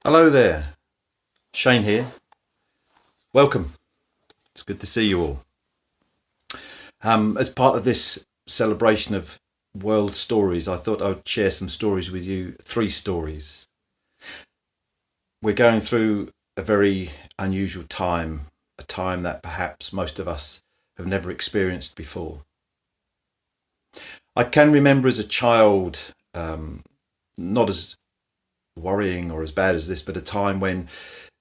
Hello there, Shane here. Welcome. It's good to see you all. As part of this celebration of World Stories, I thought I would share some stories with you. 3 stories. We're going through a very unusual time, a time that perhaps most of us have never experienced before. I can remember as a child, not as worrying or as bad as this, but a time when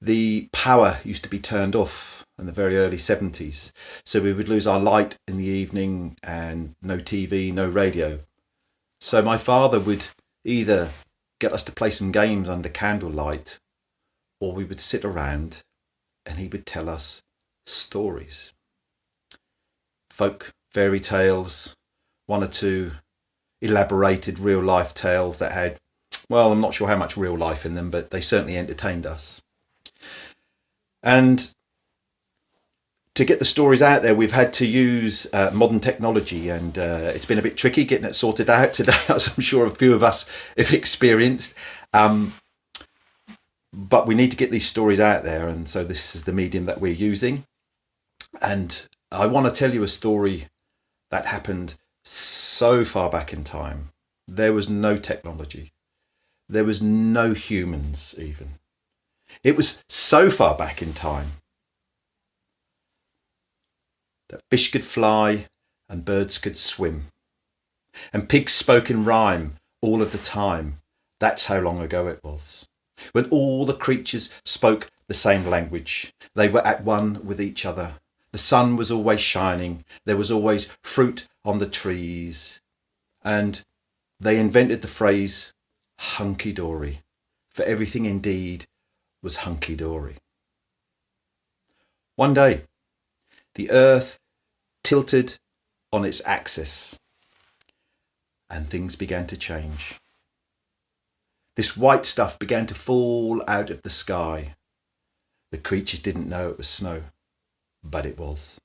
the power used to be turned off in the very early 70s. So we would lose our light in the evening and no TV, no radio. So my father would either get us to play some games under candlelight, or we would sit around and he would tell us stories. Folk fairy tales, 1 or 2 elaborated real life tales that had, well, I'm not sure how much real life in them, but they certainly entertained us. And to get the stories out there, we've had to use modern technology, and it's been a bit tricky getting it sorted out today, as I'm sure a few of us have experienced. But we need to get these stories out there, and so this is the medium that we're using. And I want to tell you a story that happened so far back in time. There was no technology. There was no humans even. It was so far back in time that fish could fly and birds could swim and pigs spoke in rhyme all of the time. That's how long ago it was. When all the creatures spoke the same language. They were at one with each other. The sun was always shining. There was always fruit on the trees. And they invented the phrase hunky-dory, for everything indeed was hunky-dory. One day, the earth tilted on its axis and things began to change. This white stuff began to fall out of the sky. The creatures didn't know it was snow, but it was.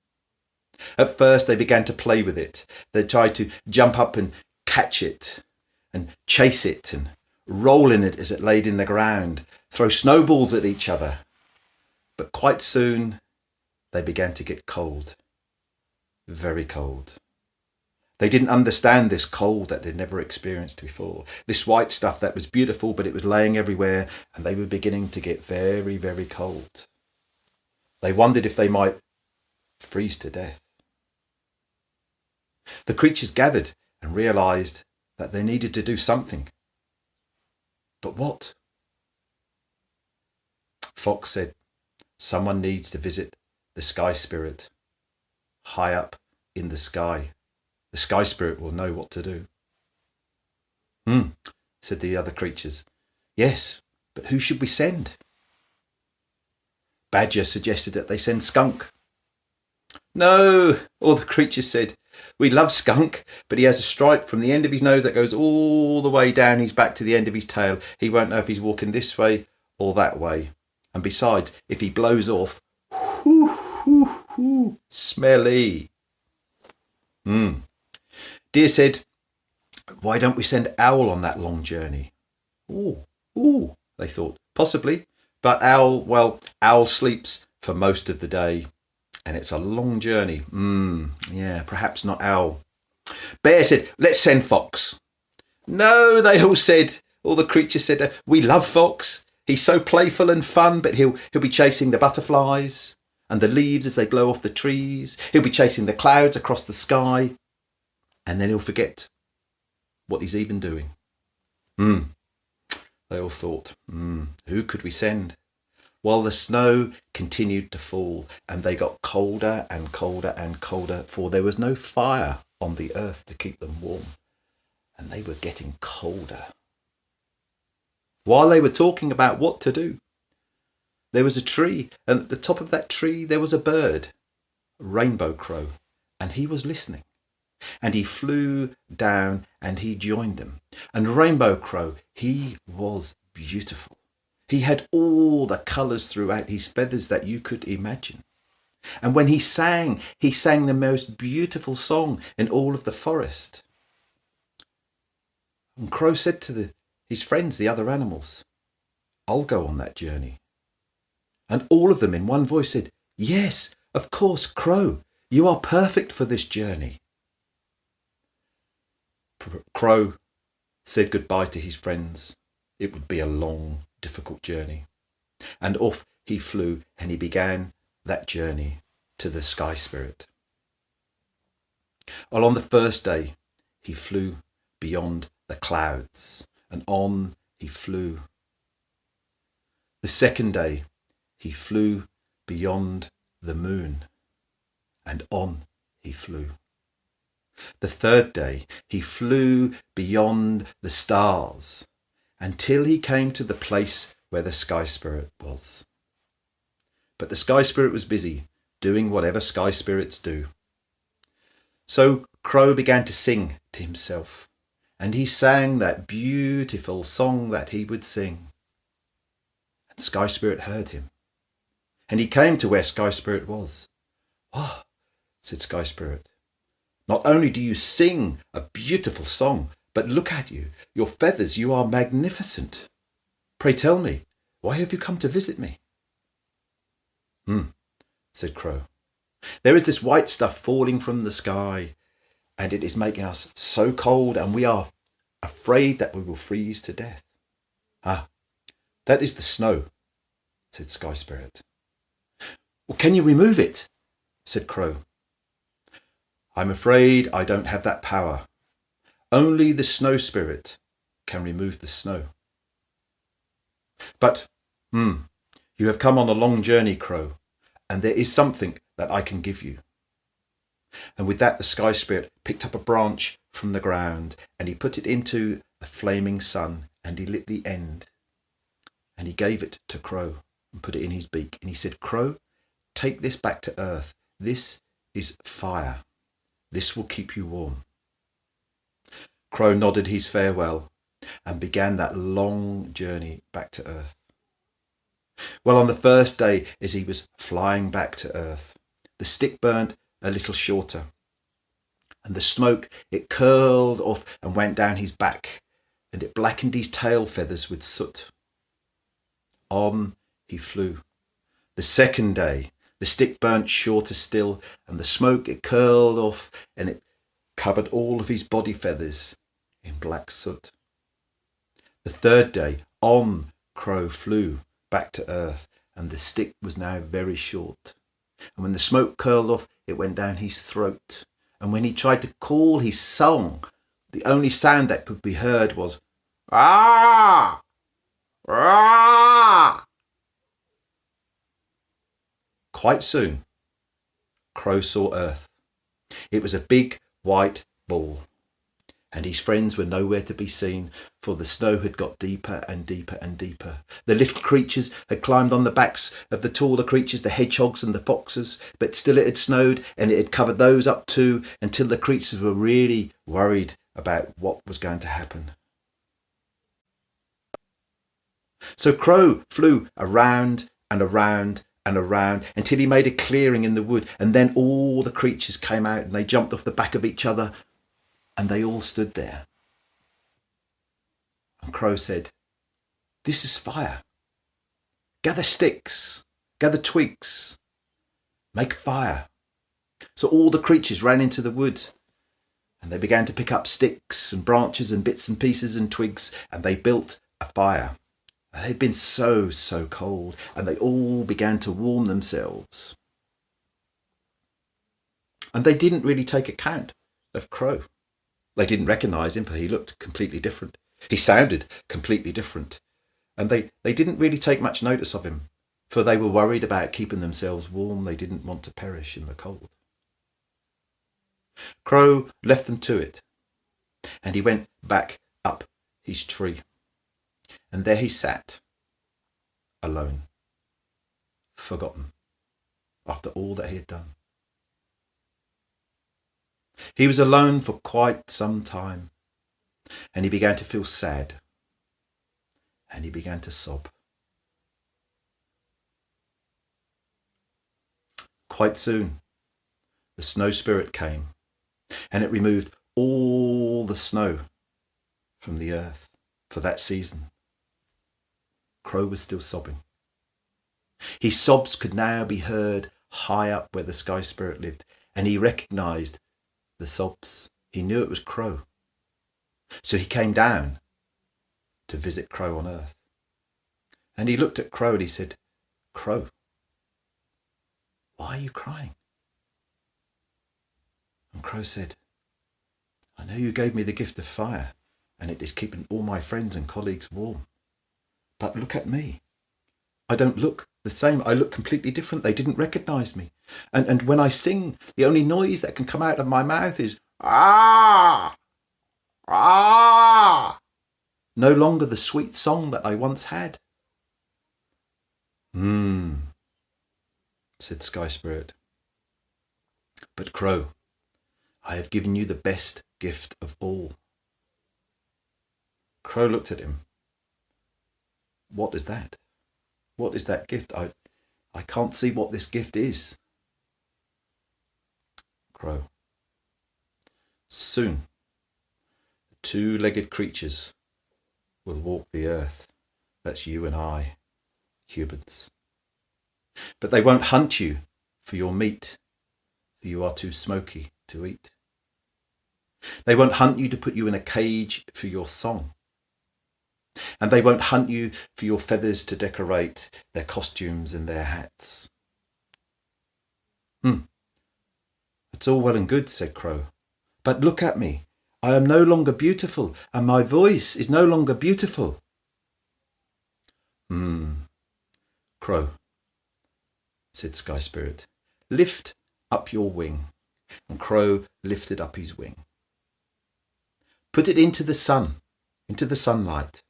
At first they began to play with it. They tried to jump up and catch it and chase it and roll in it as it laid in the ground, throw snowballs at each other. But quite soon they began to get cold, very cold. They didn't understand this cold that they'd never experienced before. This white stuff that was beautiful, but it was laying everywhere, and they were beginning to get very, very cold. They wondered if they might freeze to death. The creatures gathered and realised that they needed to do something. But what? Fox said, someone needs to visit the sky spirit high up in the sky. The sky spirit will know what to do. Said the other creatures. Yes, but who should we send? Badger suggested that they send Skunk. No, all the creatures said. We love Skunk, but he has a stripe from the end of his nose that goes all the way down his back to the end of his tail. He won't know if he's walking this way or that way. And besides, if he blows off, smelly. Deer said, why don't we send Owl on that long journey? Ooh, they thought, possibly. But Owl sleeps for most of the day. And it's a long journey. Yeah, perhaps not Owl. Bear said, let's send Fox. No, they all said, all the creatures said, we love Fox. He's so playful and fun, but he'll be chasing the butterflies and the leaves as they blow off the trees. He'll be chasing the clouds across the sky. And then he'll forget what he's even doing. They all thought, who could we send? While the snow continued to fall and they got colder and colder and colder, for there was no fire on the earth to keep them warm, and they were getting colder. While they were talking about what to do, there was a tree, and at the top of that tree there was a bird, a rainbow crow, and he was listening. And he flew down and he joined them. And Rainbow Crow, he was beautiful. He had all the colours throughout his feathers that you could imagine. And when he sang the most beautiful song in all of the forest. And Crow said to his friends, the other animals, I'll go on that journey. And all of them in one voice said, yes, of course, Crow, you are perfect for this journey. Crow said goodbye to his friends. It would be a long, difficult journey. And off he flew, and he began that journey to the Sky Spirit. Well, on the first day, he flew beyond the clouds, and on he flew. The second day, he flew beyond the moon, and on he flew. The third day, he flew beyond the stars, until he came to the place where the Sky Spirit was. But the Sky Spirit was busy doing whatever Sky Spirits do. So Crow began to sing to himself, and he sang that beautiful song that he would sing. And Sky Spirit heard him, and he came to where Sky Spirit was. "Ah," said Sky Spirit, "not only do you sing a beautiful song, but look at you, your feathers, you are magnificent. Pray tell me, why have you come to visit me?" Said Crow. "There is this white stuff falling from the sky, and it is making us so cold, and we are afraid that we will freeze to death." "Ah, that is the snow," said Sky Spirit. "Well, can you remove it?" said Crow. "I'm afraid I don't have that power. Only the Snow Spirit can remove the snow." "But, you have come on a long journey, Crow, and there is something that I can give you." And with that, the Sky Spirit picked up a branch from the ground, and he put it into the flaming sun, and he lit the end, and he gave it to Crow and put it in his beak, and he said, "Crow, take this back to earth. This is fire. This will keep you warm." Crow nodded his farewell and began that long journey back to earth. Well, on the first day, as he was flying back to earth, the stick burnt a little shorter, and the smoke, it curled off and went down his back, and it blackened his tail feathers with soot. On he flew. The second day, the stick burnt shorter still, and the smoke, it curled off, and it covered all of his body feathers in black soot. The third day, on Crow flew back to earth, and the stick was now very short. And when the smoke curled off, it went down his throat. And when he tried to call his song, the only sound that could be heard was, "Ah! Ah!" Quite soon, Crow saw earth. It was a big white ball, and his friends were nowhere to be seen, for the snow had got deeper and deeper and deeper. The little creatures had climbed on the backs of the taller creatures, the hedgehogs and the foxes, but still it had snowed, and it had covered those up too, until the creatures were really worried about what was going to happen. So Crow flew around and around and around until he made a clearing in the wood, and then all the creatures came out, and they jumped off the back of each other, and they all stood there. And Crow said, "This is fire. Gather sticks, gather twigs, make fire." So all the creatures ran into the wood, and they began to pick up sticks and branches and bits and pieces and twigs, and they built a fire. They'd been so cold, and they all began to warm themselves. And they didn't really take account of Crow. They didn't recognise him, for he looked completely different. He sounded completely different. And they didn't really take much notice of him, for they were worried about keeping themselves warm. They didn't want to perish in the cold. Crow left them to it, and he went back up his tree. And there he sat, alone, forgotten, after all that he had done. He was alone for quite some time, and he began to feel sad, and he began to sob. Quite soon, the Snow Spirit came, and it removed all the snow from the earth for that season. Crow was still sobbing. His sobs could now be heard high up where the Sky Spirit lived, and he recognised the sobs. He knew it was Crow. So he came down to visit Crow on earth. And he looked at Crow and he said, "Crow, why are you crying?" And Crow said, "I know you gave me the gift of fire, and it is keeping all my friends and colleagues warm. But look at me. I don't look the same. I look completely different. They didn't recognise me. And when I sing, the only noise that can come out of my mouth is, ah, ah. No longer the sweet song that I once had." Said Sky Spirit. "But Crow, I have given you the best gift of all." Crow looked at him. "What is that? What is that gift? I can't see what this gift is." Crow. "Soon, the two-legged creatures will walk the earth. That's you and I, humans. But they won't hunt you for your meat, for you are too smoky to eat. They won't hunt you to put you in a cage for your song. And they won't hunt you for your feathers to decorate their costumes and their hats." "It's all well and good," said Crow. "But look at me. I am no longer beautiful, and my voice is no longer beautiful." "Crow," said Sky Spirit, "lift up your wing." And Crow lifted up his wing. "Put it into the sun, into the sunlight."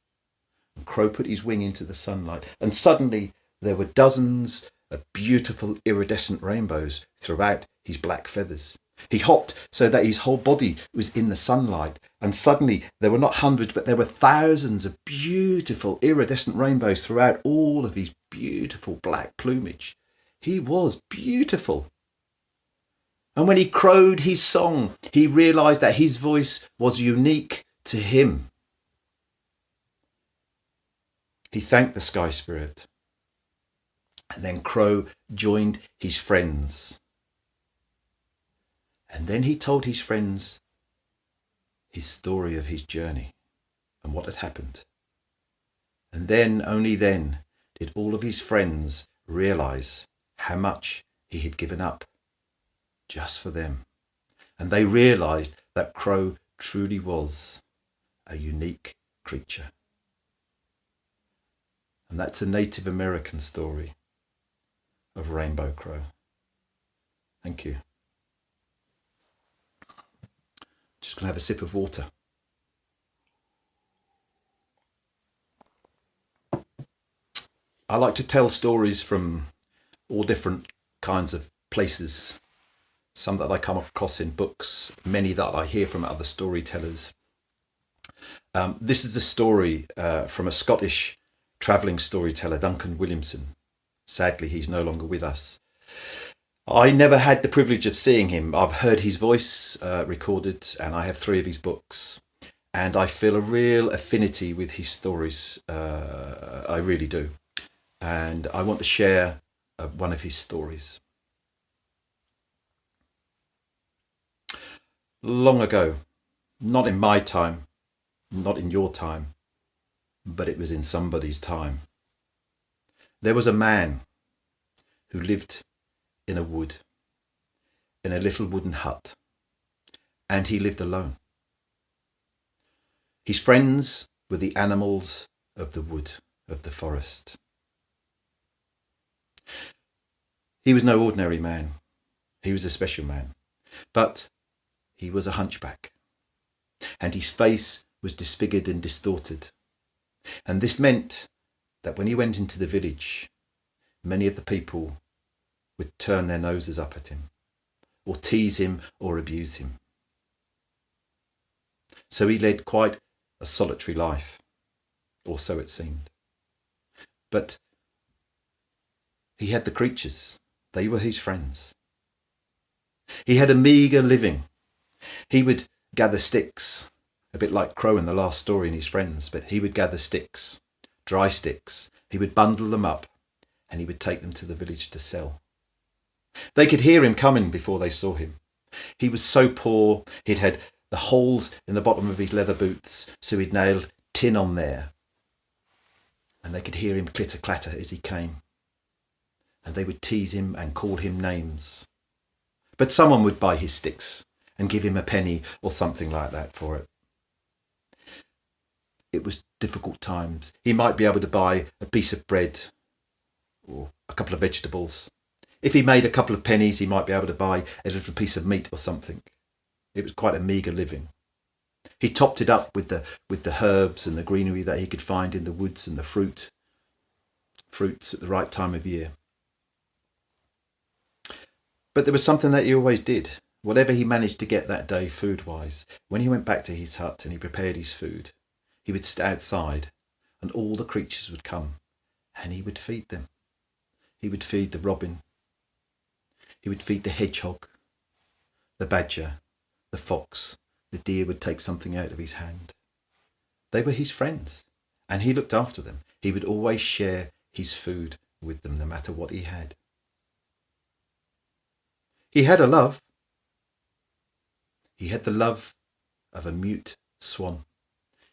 And Crow put his wing into the sunlight, and suddenly there were dozens of beautiful iridescent rainbows throughout his black feathers. He hopped so that his whole body was in the sunlight, and suddenly there were not hundreds, but there were thousands of beautiful iridescent rainbows throughout all of his beautiful black plumage. He was beautiful. And when he crowed his song, he realised that his voice was unique to him. He thanked the Sky Spirit, and then Crow joined his friends. And then he told his friends his story of his journey and what had happened. And then, only then, did all of his friends realise how much he had given up just for them. And they realised that Crow truly was a unique creature. And that's a Native American story of Rainbow Crow. Thank you. Just going to have a sip of water. I like to tell stories from all different kinds of places. Some that I come across in books, many that I hear from other storytellers. This is a story from a Scottish travelling storyteller, Duncan Williamson. Sadly, he's no longer with us. I never had the privilege of seeing him. I've heard his voice recorded, and I have 3 of his books. And I feel a real affinity with his stories. I really do. And I want to share one of his stories. Long ago, not in my time, not in your time, but it was in somebody's time. There was a man who lived in a wood, in a little wooden hut, and he lived alone. His friends were the animals of the wood, of the forest. He was no ordinary man. He was a special man, but he was a hunchback, and his face was disfigured and distorted. And this meant that when he went into the village, many of the people would turn their noses up at him, or tease him, or abuse him. So he led quite a solitary life, or so it seemed. But he had the creatures. They were his friends. He had a meagre living. He would gather sticks, a bit like Crow in the last story and his friends, but he would gather sticks dry sticks. He would bundle them up and he would take them to the village to sell. They could hear him coming before they saw him. He was so poor, he'd had the holes in the bottom of his leather boots, so he'd nailed tin on there. And they could hear him clitter-clatter as he came. And they would tease him and call him names. But someone would buy his sticks and give him a penny or something like that for it. It was difficult times. He might be able to buy a piece of bread or a couple of vegetables. If he made a couple of pennies, he might be able to buy a little piece of meat or something. It was quite a meagre living. He topped it up with the herbs and the greenery that he could find in the woods and the fruits at the right time of year. But there was something that he always did. Whatever he managed to get that day food-wise, when he went back to his hut and he prepared his food, he would sit outside and all the creatures would come and he would feed them. He would feed the robin. He would feed the hedgehog, the badger, the fox. The deer would take something out of his hand. They were his friends and he looked after them. He would always share his food with them no matter what he had. He had a love. He had the love of a mute swan.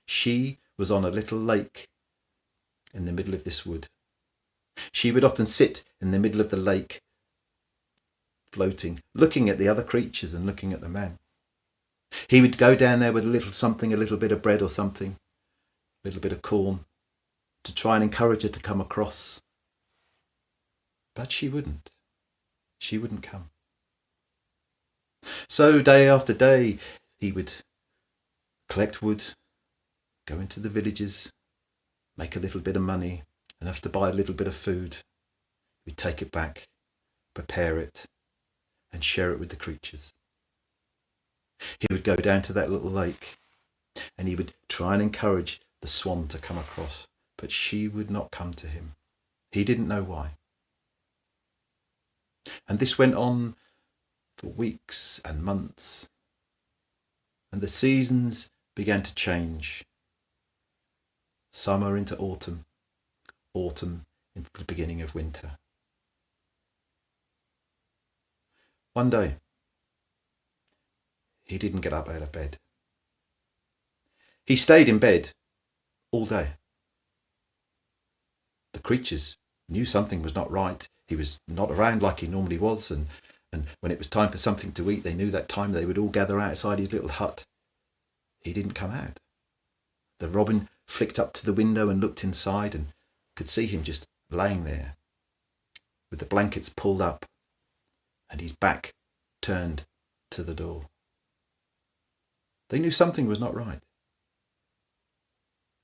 She was on a little lake in the middle of this wood. She would often sit in the middle of the lake, floating, looking at the other creatures and looking at the man. He would go down there with a little something, a little bit of bread or something, a little bit of corn, to try and encourage her to come across. But she wouldn't. She wouldn't come. So day after day, he would collect wood, go into the villages, make a little bit of money, enough to buy a little bit of food. He'd take it back, prepare it, and share it with the creatures. He would go down to that little lake and he would try and encourage the swan to come across, but she would not come to him. He didn't know why. And this went on for weeks and months, and the seasons began to change. Summer into autumn, autumn into the beginning of winter. One day, he didn't get up out of bed. He stayed in bed all day. The creatures knew something was not right. He was not around like he normally was, and when it was time for something to eat, they knew that time they would all gather outside his little hut. He didn't come out. The robin flicked up to the window and looked inside and could see him just laying there with the blankets pulled up and his back turned to the door. They knew something was not right.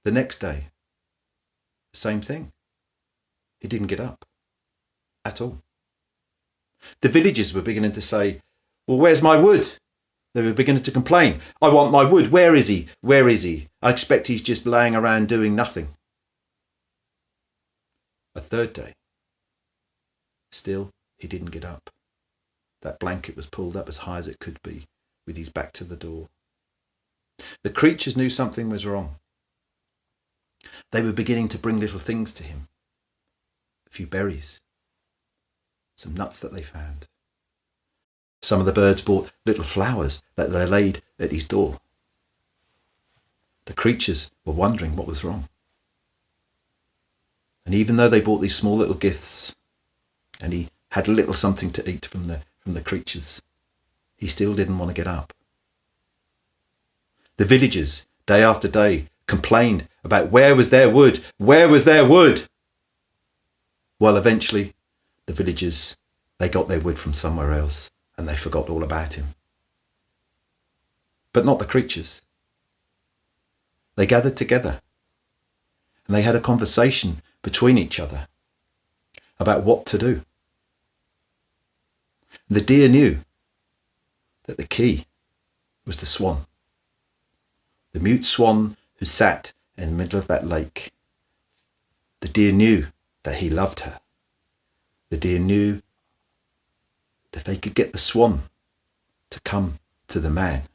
The next day, the same thing. He didn't get up at all. The villagers were beginning to say, "Well, where's my wood?" They were beginning to complain. "I want my wood. Where is he? Where is he? I expect he's just laying around doing nothing." A third day. Still, he didn't get up. That blanket was pulled up as high as it could be, with his back to the door. The creatures knew something was wrong. They were beginning to bring little things to him. A few berries, some nuts that they found. Some of the birds brought little flowers that they laid at his door. The creatures were wondering what was wrong. And even though they brought these small little gifts, and he had a little something to eat from the creatures, he still didn't want to get up. The villagers, day after day, complained about where was their wood? Where was their wood? Well, eventually, the villagers, they got their wood from somewhere else and they forgot all about him. But not the creatures. They gathered together and they had a conversation between each other about what to do. The deer knew that the key was the swan. The mute swan who sat in the middle of that lake. The deer knew that he loved her. The deer knew that if they could get the swan to come to the man,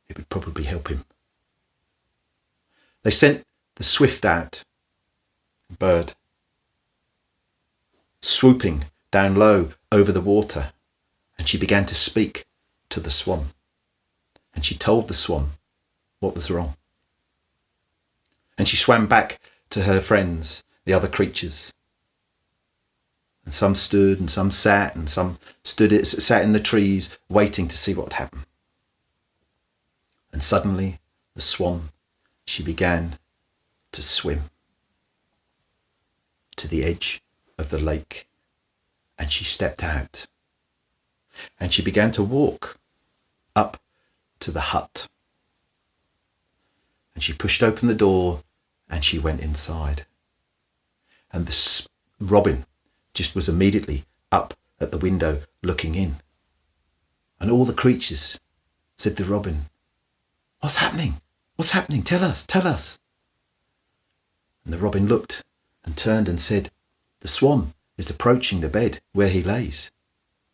it would probably help him. They sent the swift out bird, swooping down low over the water, and she began to speak to the swan. And she told the swan what was wrong. And she swam back to her friends, the other creatures. And some stood and some sat and some sat in the trees waiting to see what would happen. And suddenly the swan, she began to swim to the edge of the lake, and she stepped out and she began to walk up to the hut, and she pushed open the door and she went inside, and the robin just was immediately up at the window looking in, and all the creatures said to Robin, "What's happening? What's happening? Tell us, tell us." And the robin looked and turned and said, "The swan is approaching the bed where he lays.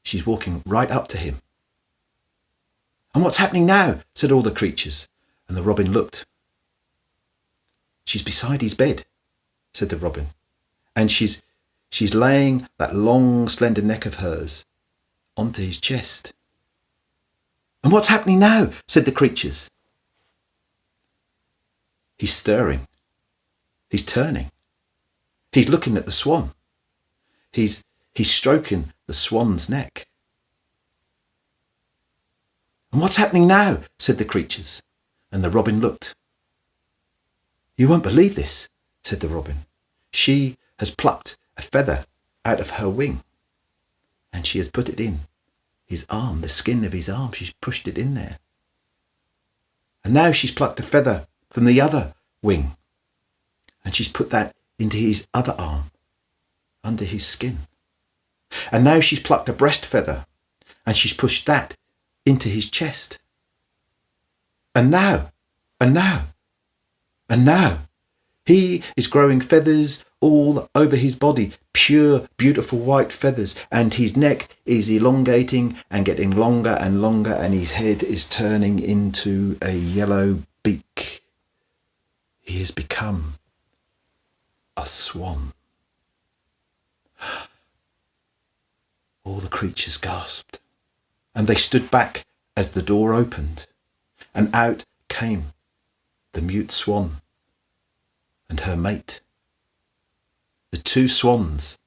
She's walking right up to him." "And what's happening now?" said all the creatures. And the robin looked. "She's beside his bed," said the robin. "And she's laying that long, slender neck of hers onto his chest." "And what's happening now?" said the creatures. "He's stirring. He's turning. He's looking at the swan. He's stroking the swan's neck." "And what's happening now?" said the creatures. And the robin looked. "You won't believe this," said the robin. "She has plucked a feather out of her wing, and she has put it in his arm, the skin of his arm. She's pushed it in there. And now she's plucked a feather from the other wing, and she's put that into his other arm, under his skin. And now she's plucked a breast feather, and she's pushed that into his chest. And now, he is growing feathers all over his body, pure, beautiful white feathers, and his neck is elongating and getting longer and longer, and his head is turning into a yellow beak. He has become a swan." All the creatures gasped, and they stood back as the door opened, and out came the mute swan and her mate. The two swans,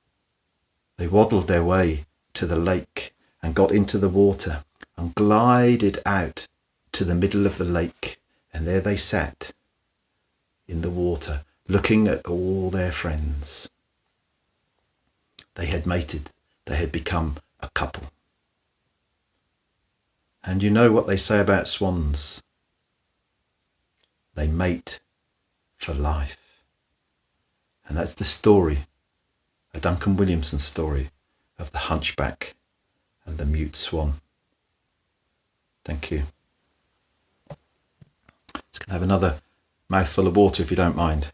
they waddled their way to the lake and got into the water and glided out to the middle of the lake, and there they sat in the water looking at all their friends. They had mated. They had become a couple. And you know what they say about swans? They mate for life. And that's the story, a Duncan Williamson story, of the hunchback and the mute swan. Thank you. Just going to have another mouthful of water if you don't mind.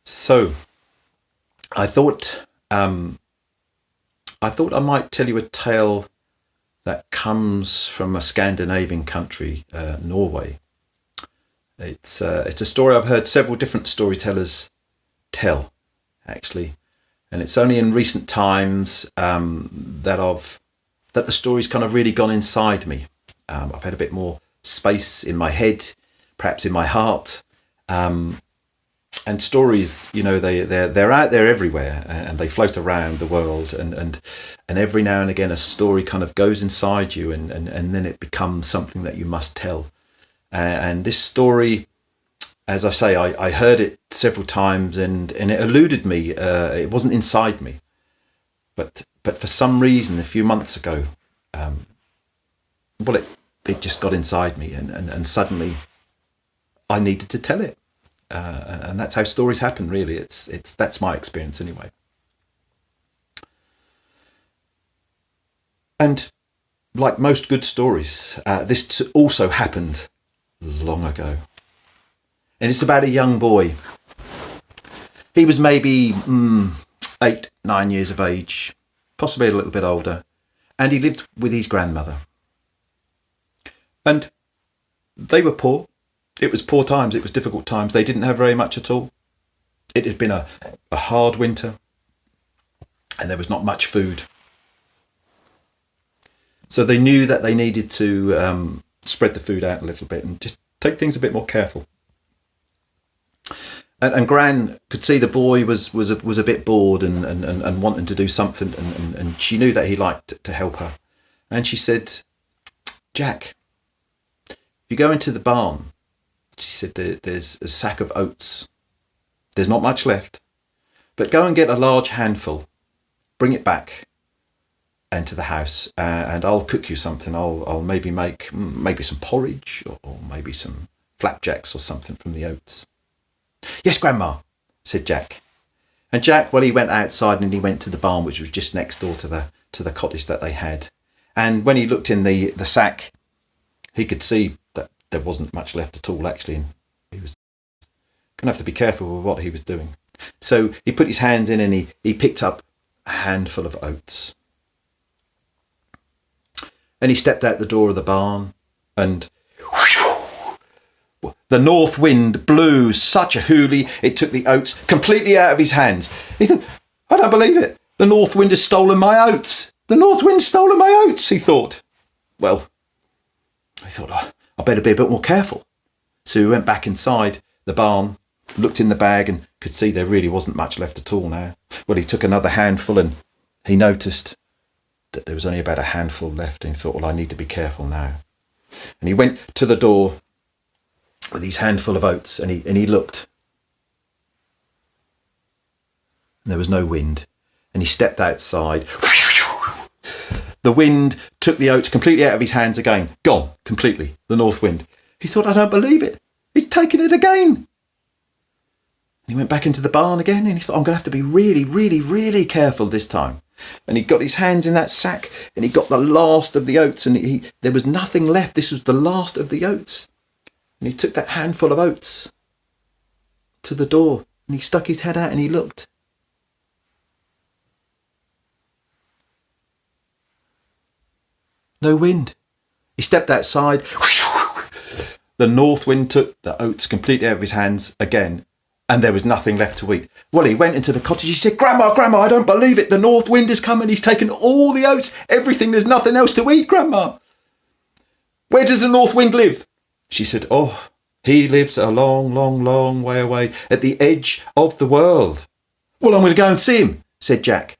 So, I thought I might tell you a tale that comes from a Scandinavian country, Norway. It's a story I've heard several different storytellers tell, actually, and it's only in recent times that the story's kind of really gone inside me. I've had a bit more space in my head, perhaps in my heart. And stories, you know, they're out there everywhere, and they float around the world, and every now and again a story kind of goes inside you, and then it becomes something that you must tell. And this story, as I say, I heard it several times, and it eluded me. It wasn't inside me, but for some reason a few months ago, it just got inside me, and suddenly I needed to tell it. And that's how stories happen, really. That's my experience anyway. And like most good stories, this also happened long ago. And it's about a young boy. He was maybe 8, 9 years of age, possibly a little bit older, and he lived with his grandmother. And they were poor. It was poor times. It was difficult times. They didn't have very much at all. It had been a hard winter, and there was not much food. So they knew that they needed to spread the food out a little bit and just take things a bit more careful. And Gran could see the boy was a bit bored and wanting to do something, and she knew that he liked to help her. And she said, "Jack, if you go into the barn," she said, "there's a sack of oats. There's not much left, but go and get a large handful, bring it back into the house, and I'll cook you something. I'll maybe make some porridge or maybe some flapjacks or something from the oats." "Yes, Grandma," said Jack. And Jack, well, he went outside and he went to the barn, which was just next door to the cottage that they had. And when he looked in the sack, he could see that there wasn't much left at all, actually. And he was going to have to be careful with what he was doing. So he put his hands in and he picked up a handful of oats. And he stepped out the door of the barn, and the north wind blew such a hoolie, it took the oats completely out of his hands. He thought, "I don't believe it. The north wind has stolen my oats. The north wind's stolen my oats," he thought. Well, he thought, I better be a bit more careful. So he went back inside the barn, looked in the bag and could see there really wasn't much left at all now. Well, he took another handful and he noticed that there was only about a handful left, and he thought, well, I need to be careful now. And he went to the door with his handful of oats, and he looked. And there was no wind. And he stepped outside. The wind took the oats completely out of his hands again. Gone, completely, the north wind. He thought, I don't believe it. He's taken it again. And he went back into the barn again, and he thought, I'm going to have to be really, really, really careful this time. And he got his hands in that sack, and he got the last of the oats, and there was nothing left. This was the last of the oats. And he took that handful of oats to the door, and he stuck his head out and he looked. No wind. He stepped outside. The north wind took the oats completely out of his hands again, and there was nothing left to eat. Well, he went into the cottage. He said, Grandma, I don't believe it. The north wind has come and he's taken all the oats, everything. There's nothing else to eat, Grandma. Where does the north wind live? She said, oh, he lives a long, long, long way away at the edge of the world. Well, I'm going to go and see him, said Jack.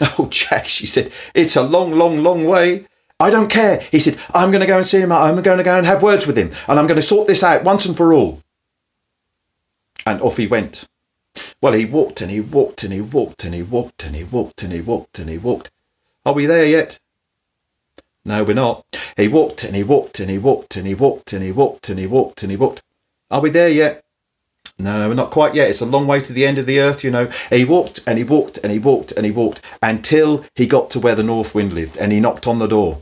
Oh, Jack, she said, it's a long, long, long way. I don't care. He said, I'm going to go and see him. I'm going to go and have words with him, and I'm going to sort this out once and for all. And off he went. Well, he walked and he walked and he walked and he walked and he walked and he walked and he walked. Are we there yet? No, we're not. He walked and he walked and he walked and he walked and he walked and he walked and he walked. Are we there yet? No, we're not quite yet. It's a long way to the end of the earth, you know. He walked and he walked and he walked and he walked until he got to where the north wind lived, and he knocked on the door.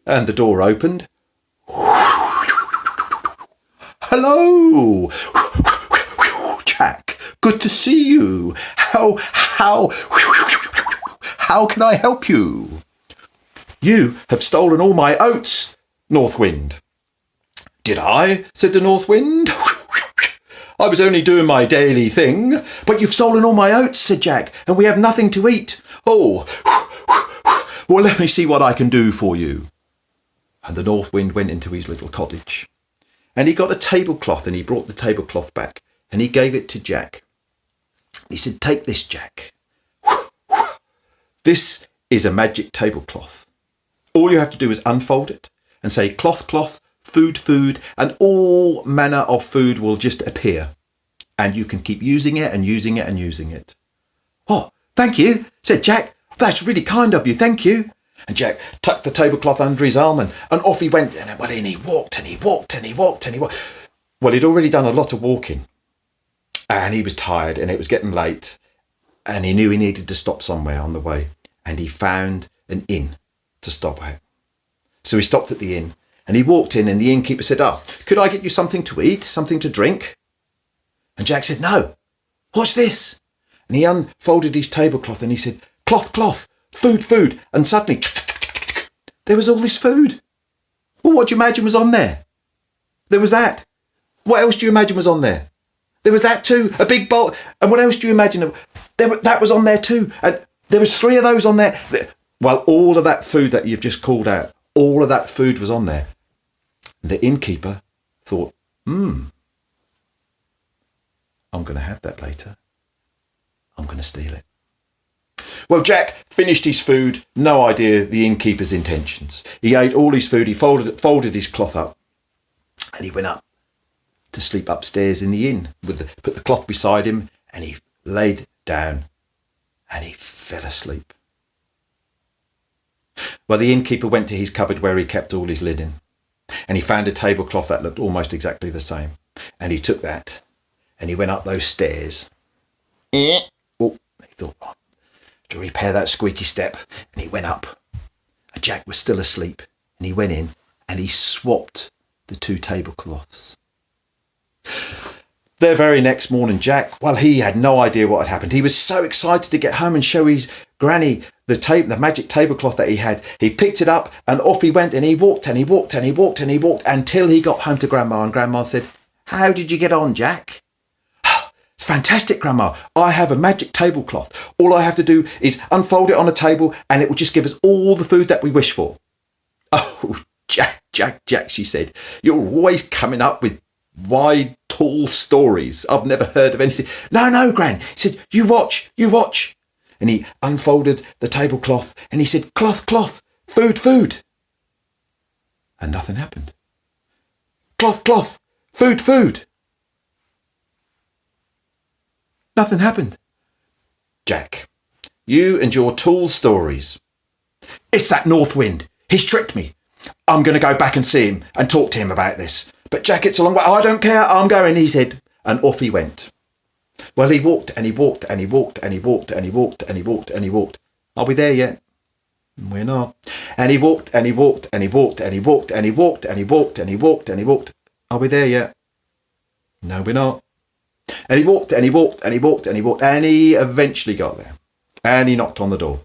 And the door opened. Hello, Jack. Good to see you. How can I help you? You have stolen all my oats, North Wind. Did I? Said the North Wind. I was only doing my daily thing. But you've stolen all my oats, said Jack, and we have nothing to eat. Oh, well, let me see what I can do for you. And the North Wind went into his little cottage. And he got a tablecloth, and he brought the tablecloth back, and he gave it to Jack. He said, take this, Jack. This is a magic tablecloth. All you have to do is unfold it and say cloth, cloth, food, food, and all manner of food will just appear. And you can keep using it and using it and using it. Oh, thank you, said Jack. That's really kind of you, thank you. And Jack tucked the tablecloth under his arm and off he went. And well, in he walked and he walked and he walked and he walked. Well, he'd already done a lot of walking. And he was tired and it was getting late. And he knew he needed to stop somewhere on the way. And he found an inn to stop at. So he stopped at the inn and he walked in, and the innkeeper said, could I get you something to eat, something to drink? And Jack said, no. What's this? And he unfolded his tablecloth and he said, cloth, cloth, food, food. And suddenly there was all this food. Well, what do you imagine was on there? There was that. What else do you imagine was on there? There was that too, a big bowl. And what else do you imagine? That was on there too. And there was 3 of those on there. Well, all of that food that you've just called out, all of that food was on there. The innkeeper thought, I'm going to have that later. I'm going to steal it. Well, Jack finished his food, no idea the innkeeper's intentions. He ate all his food, he folded his cloth up, and he went up to sleep upstairs in the inn, put the cloth beside him, and he laid down and he fell asleep. Well, the innkeeper went to his cupboard where he kept all his linen, and he found a tablecloth that looked almost exactly the same. And he took that and he went up those stairs. Oh, he thought, to repair that squeaky step, and he went up. And Jack was still asleep, and he went in and he swapped the 2 tablecloths. The very next morning, Jack, well, he had no idea what had happened. He was so excited to get home and show his granny the magic tablecloth that he had. He picked it up and off he went, and he walked and he walked and he walked and he walked until he got home to Grandma, and Grandma said, "How did you get on, Jack?" "It's fantastic, Grandma. I have a magic tablecloth. All I have to do is unfold it on a table and it will just give us all the food that we wish for." "Oh, Jack," she said, "you're always coming up with wide, tall stories. I've never heard of anything." No, Gran. He said, you watch. And he unfolded the tablecloth and he said, "Cloth, food. And nothing happened. Cloth, food. Nothing happened. "Jack, you and your tall stories. It's that north wind. He's tricked me. I'm going to go back and see him and talk to him about this. But Jack, it's a long way." "I don't care. I'm going," he said. And off he went. Well, he walked and he walked and he walked and he walked and he walked and he walked and he walked. Are we there yet? We're not. And he walked and he walked and he walked and he walked and he walked and he walked and he walked and he walked. Are we there yet? No, we're not. And he walked and he walked and he walked and he walked and he eventually got there. And he knocked on the door.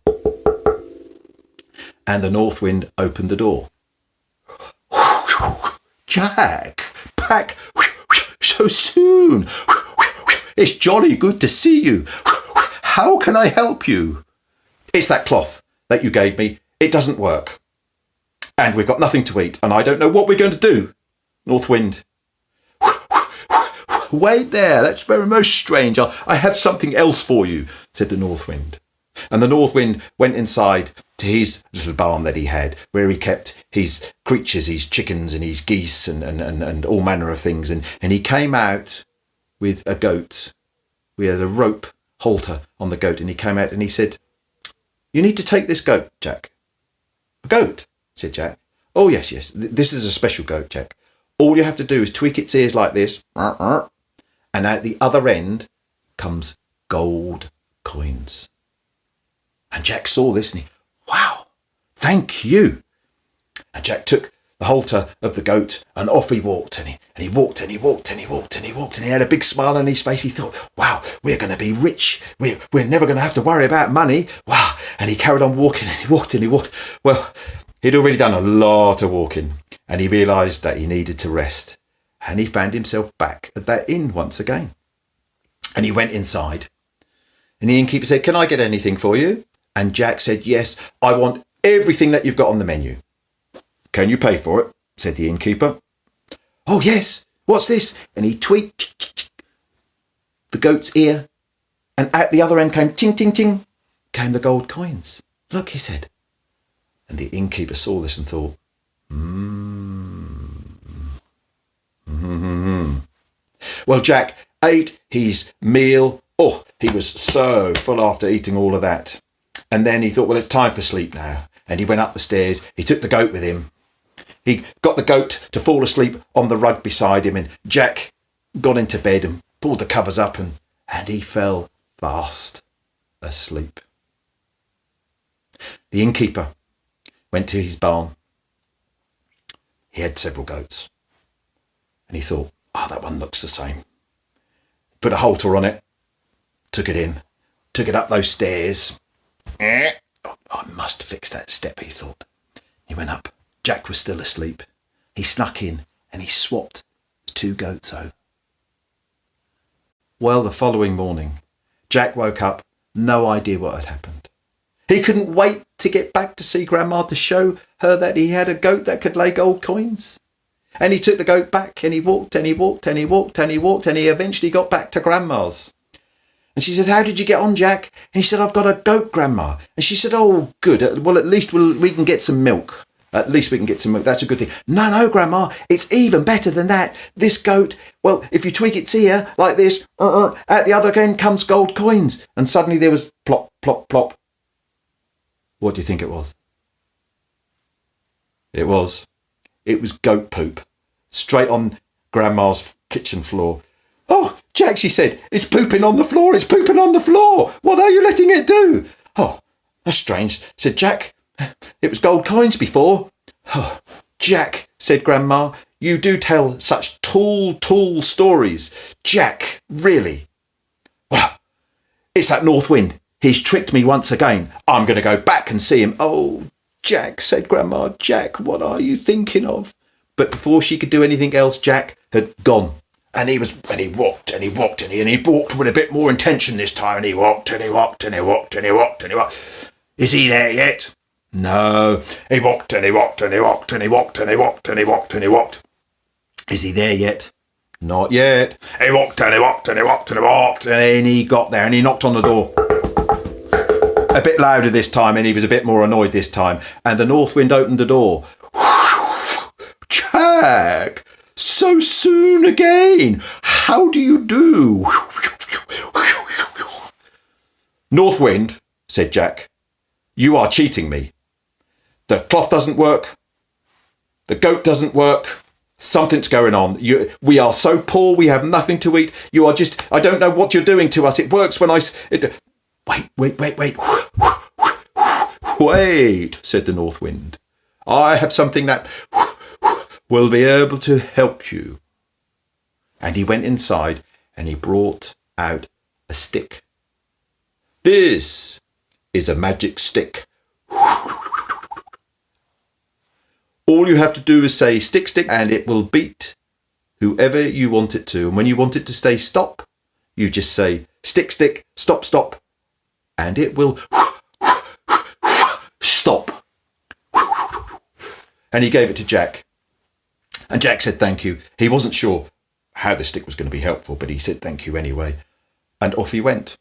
And the north wind opened the door. "Jack, back so soon. It's jolly good to see you. How can I help you?" "It's that cloth that you gave me. It doesn't work. And we've got nothing to eat, and I don't know what we're going to do." North wind. "Wait there. That's very most strange. I have something else for you," said the north wind. And the north wind went inside to his little barn that he had, where he kept his creatures, his chickens and his geese and all manner of things. And he came out with a goat. We had a rope halter on the goat, and he came out and he said, "You need to take this goat, Jack." "A goat?" said Jack. "Oh, yes. This is a special goat, Jack. All you have to do is tweak its ears like this, and at the other end comes gold coins." And Jack saw this and he, "Wow, thank you." And Jack took the halter of the goat and off he walked, and he walked and he walked and he walked and he walked, and he had a big smile on his face. He thought, "Wow, we're going to be rich. We're never going to have to worry about money. Wow." And he carried on walking and he walked and he walked. Well, he'd already done a lot of walking, and he realised that he needed to rest, and he found himself back at that inn once again. And he went inside, and the innkeeper said, "Can I get anything for you?" And Jack said, "Yes, I want everything that you've got on the menu." "Can you pay for it?" said the innkeeper. "Oh, yes. What's this?" And he tweaked the goat's ear, and at the other end came ting, ting, ting, came the gold coins. "Look," he said. And the innkeeper saw this and thought, Well, Jack ate his meal. Oh, he was so full after eating all of that. And then he thought, well, it's time for sleep now. And he went up the stairs. He took the goat with him. He got the goat to fall asleep on the rug beside him. And Jack got into bed and pulled the covers up, and he fell fast asleep. The innkeeper went to his barn. He had several goats. And he thought, that one looks the same. Put a halter on it, took it in, took it up those stairs. I must fix that step, he thought. He went up. Jack was still asleep. He snuck in and he swapped the 2 goats over. Well, the following morning, Jack woke up, no idea what had happened. He couldn't wait to get back to see Grandma to show her that he had a goat that could lay gold coins. And he took the goat back and he walked and he walked and he walked and he walked and he eventually got back to Grandma's. And she said, "How did you get on, Jack?" And he said, "I've got a goat, Grandma." And she said, "Oh, good. Well, at least we can get some milk. At least we can get some milk. That's a good thing." "No, Grandma, it's even better than that. This goat, well, if you tweak its ear like this, at the other end comes gold coins." And suddenly there was plop, plop, plop. What do you think it was? It was goat poop. Straight on Grandma's kitchen floor. "Oh, Jack," she said, "it's pooping on the floor. It's pooping on the floor. What are you letting it do?" "Oh, that's strange," said Jack. "It was gold coins before." "Oh, Jack," said Grandma, "you do tell such tall stories. Jack, really." "Well, it's that north wind. He's tricked me once again. I'm going to go back and see him." "Oh, Jack," said Grandma, "Jack, what are you thinking of?" But before she could do anything else, Jack had gone. And he walked and he walked with a bit more intention this time. And he walked and he walked and he walked and he walked and he walked. "Is he there yet?" "No." He walked and he walked and he walked and he walked and he walked and he walked and he walked. "Is he there yet?" "Not yet." He walked and he walked and he walked and he walked. And then he got there and he knocked on the door. A bit louder this time, and he was a bit more annoyed this time. And the north wind opened the door. "Jack, so soon again. How do you do?" "North wind," said Jack, "you are cheating me. The cloth doesn't work. The goat doesn't work. Something's going on. We are so poor, we have nothing to eat. You are just, I don't know what you're doing to us. It works when Wait. "Wait," said the north wind. "I have something that will be able to help you." And he went inside and he brought out a stick. "This is a magic stick. All you have to do is say stick, stick, and it will beat whoever you want it to. And when you want it to stay stop, you just say stick, stick, stop, stop, and it will stop." And he gave it to Jack. And Jack said thank you. He wasn't sure how the stick was going to be helpful, but he said thank you anyway. And off he went.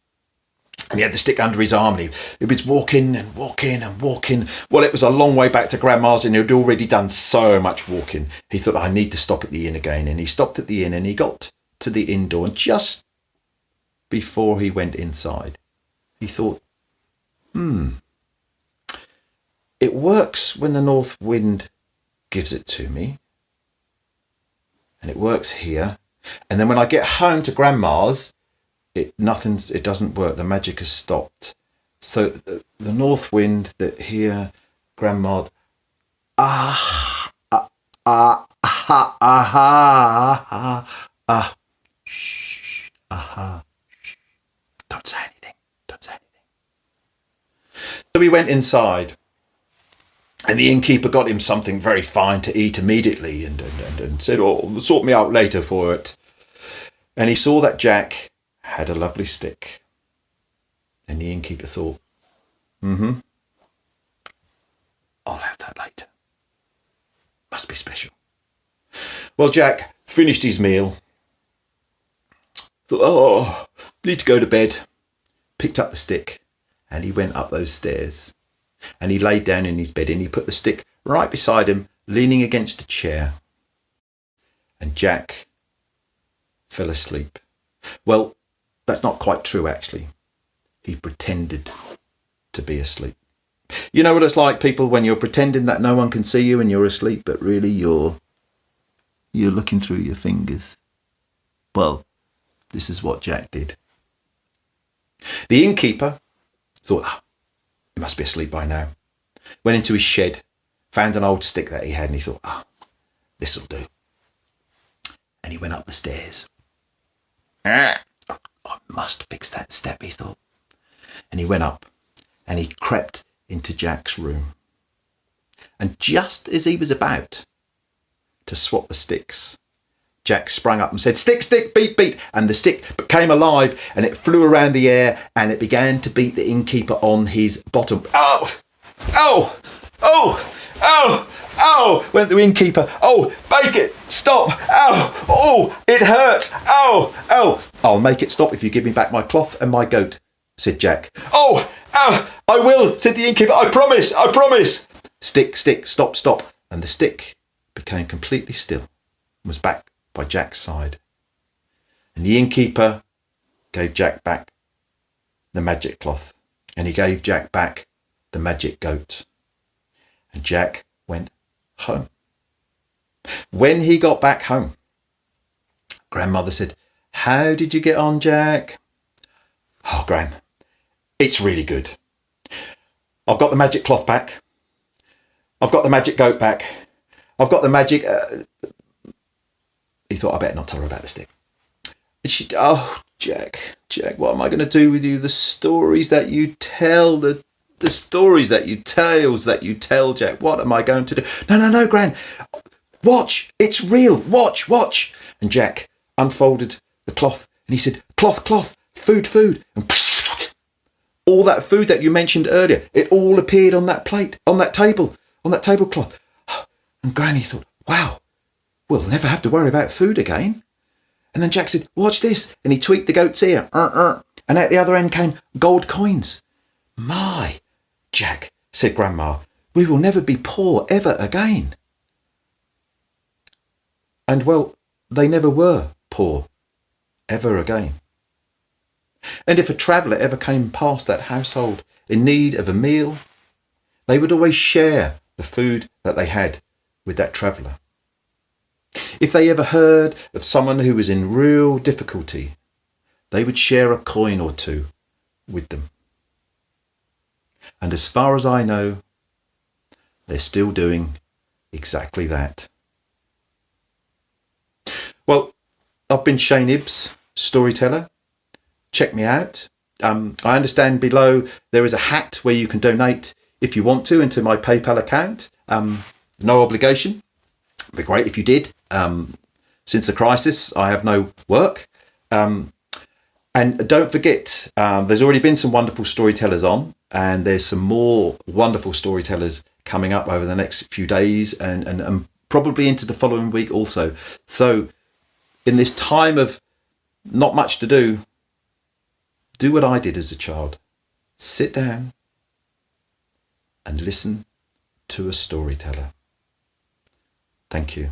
And he had the stick under his arm, and he was walking and walking and walking. Well, it was a long way back to Grandma's, and he'd already done so much walking. He thought, "I need to stop at the inn again." And he stopped at the inn, and he got to the inn door. And just before he went inside, he thought, it works when the north wind gives it to me. And it works here. And then when I get home to Grandma's, it doesn't work. The magic has stopped. So the north wind that here, Grandma, Don't say anything. So we went inside, and the innkeeper got him something very fine to eat immediately, and said, "Oh, sort me out later for it." And he saw that Jack had a lovely stick, and the innkeeper thought, I'll have that later. Must be special. Well, Jack finished his meal, thought, need to go to bed, picked up the stick, and he went up those stairs, and he laid down in his bed, and he put the stick right beside him, leaning against a chair, and Jack fell asleep. Well, that's not quite true, actually. He pretended to be asleep. You know what it's like, people, when you're pretending that no one can see you and you're asleep, but really you're looking through your fingers. Well, this is what Jack did. The innkeeper thought, he must be asleep by now. Went into his shed, found an old stick that he had, and he thought, this'll do. And he went up the stairs. I must fix that step, he thought. And he went up and he crept into Jack's room. And just as he was about to swap the sticks, Jack sprang up and said, "Stick, stick, beat, beat." And the stick became alive and it flew around the air and it began to beat the innkeeper on his bottom. "Oh, oh, oh, oh, oh," went the innkeeper. "Oh, make it stop. Oh, oh, it hurts. Oh, oh." "I'll make it stop if you give me back my cloth and my goat," said Jack. "Oh, oh, I will," said the innkeeper. "I promise, I promise." "Stick, stick, stop, stop." And the stick became completely still and was back by Jack's side. And the innkeeper gave Jack back the magic cloth, and he gave Jack back the magic goat. And Jack went home. When he got back home, Grandmother said, "How did you get on, Jack?" "Oh, Gran, it's really good. I've got the magic cloth back. I've got the magic goat back. I've got the magic..." He thought, I better not tell her about the stick. And she, "Oh, Jack, what am I going to do with you? The stories that you tell, the stories that you tales that you tell, Jack. What am I going to do?" No, Gran. "Watch, it's real. Watch." And Jack unfolded the cloth and he said, "Cloth, cloth, food, food." And all that food that you mentioned earlier, it all appeared on that plate, on that tablecloth. And Granny thought, wow, we'll never have to worry about food again. And then Jack said, "Watch this." And he tweaked the goat's ear. And out the other end came gold coins. "My, Jack," said Grandma, "we will never be poor ever again." And well, they never were poor ever again. And if a traveller ever came past that household in need of a meal, they would always share the food that they had with that traveller. If they ever heard of someone who was in real difficulty, they would share a coin or two with them. And as far as I know, they're still doing exactly that. Well, I've been Shane Ibbs, storyteller. Check me out. I understand below there is a hat where you can donate if you want to into my PayPal account. No obligation. It'd be great if you did. Since the crisis, I have no work. And don't forget, there's already been some wonderful storytellers on, and there's some more wonderful storytellers coming up over the next few days and probably into the following week also. So in this time of not much to do what I did as a child. Sit down and listen to a storyteller. Thank you.